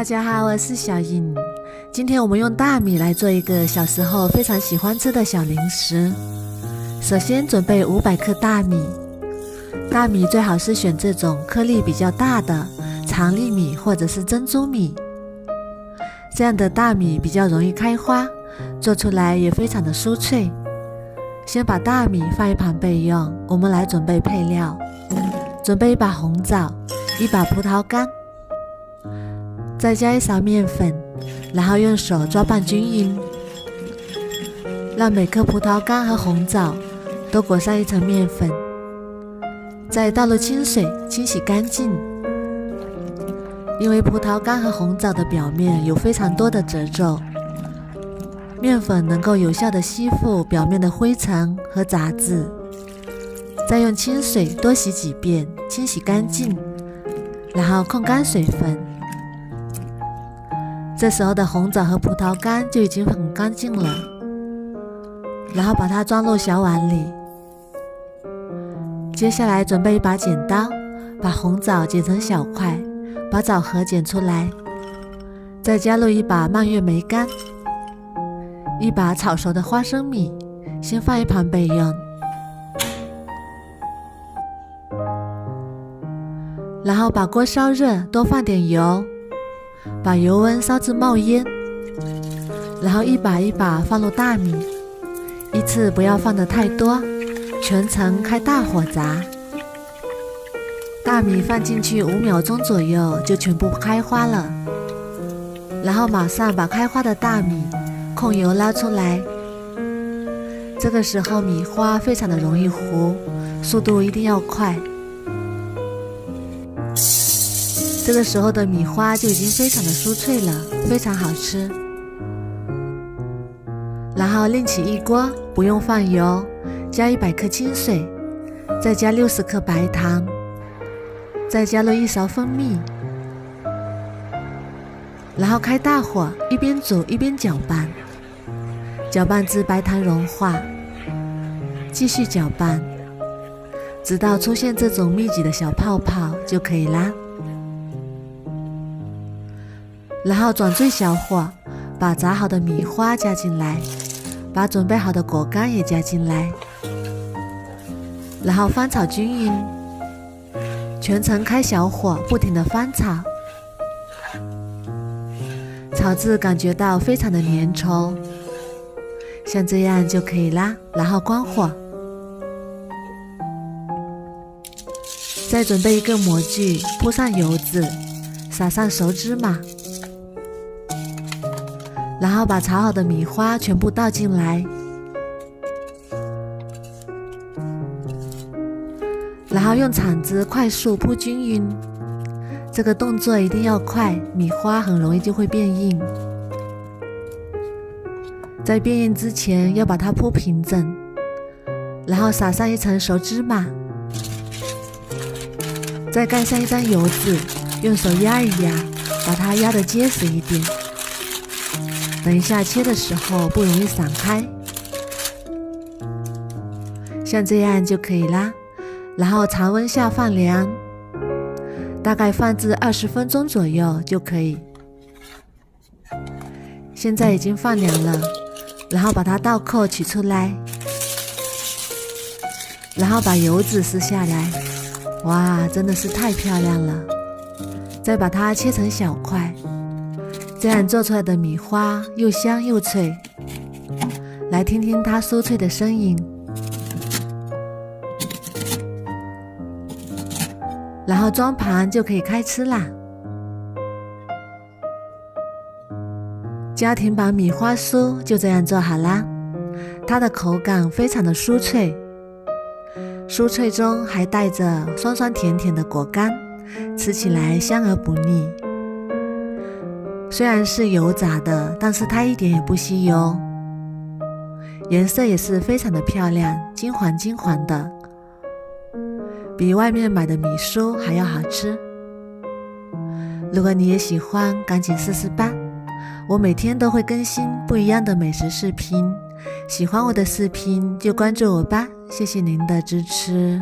大家好，我是小颖。今天我们用大米来做一个小时候非常喜欢吃的小零食。首先准备500克大米，大米最好是选这种颗粒比较大的长粒米或者是珍珠米，这样的大米比较容易开花，做出来也非常的酥脆。先把大米放一旁备用，我们来准备配料。准备一把红枣，一把葡萄干，再加一勺面粉，然后用手抓拌均匀，让每颗葡萄干和红枣都裹上一层面粉，再倒入清水清洗干净。因为葡萄干和红枣的表面有非常多的褶皱，面粉能够有效地吸附表面的灰尘和杂质。再用清水多洗几遍，清洗干净，然后控干水分。这时候的红枣和葡萄干就已经很干净了，然后把它装入小碗里。接下来准备一把剪刀，把红枣剪成小块，把枣核剪出来，再加入一把蔓越莓干，一把炒熟的花生米，先放一旁备用。然后把锅烧热，多放点油，把油温烧至冒烟，然后一把一把放入大米，一次不要放得太多，全程开大火炸。大米放进去5秒钟左右就全部开花了，然后马上把开花的大米控油捞出来。这个时候米花非常的容易糊，速度一定要快。这个时候的米花就已经非常的酥脆了，非常好吃。然后另起一锅，不用放油，加100克清水，再加60克白糖，再加入1勺蜂蜜，然后开大火，一边煮一边搅拌，搅拌至白糖融化，继续搅拌，直到出现这种密集的小泡泡就可以啦。然后转最小火，把炸好的米花加进来，把准备好的果干也加进来，然后翻炒均匀，全程开小火，不停地翻炒，炒至感觉到非常的粘稠，像这样就可以啦。然后关火，再准备一个模具，铺上油脂，撒上熟芝麻，然后把炒好的米花全部倒进来，然后用铲子快速铺均匀，这个动作一定要快，米花很容易就会变硬。在变硬之前要把它铺平整，然后撒上一层熟芝麻，再盖上一张油纸，用手压一压，把它压得结实一点。等一下切的时候不容易散开，像这样就可以啦。然后常温下放凉，大概放置20分钟左右就可以。现在已经放凉了，然后把它倒扣取出来，然后把油脂撕下来，哇，真的是太漂亮了。再把它切成小块，这样做出来的米花又香又脆，来听听它酥脆的声音。然后装盘就可以开吃啦。家庭版米花酥就这样做好啦，它的口感非常的酥脆，酥脆中还带着酸酸甜甜的果干，吃起来香而不腻。虽然是油炸的，但是它一点也不吸油，颜色也是非常的漂亮，金黄金黄的，比外面买的米酥还要好吃。如果你也喜欢，赶紧试试吧。我每天都会更新不一样的美食视频，喜欢我的视频就关注我吧，谢谢您的支持。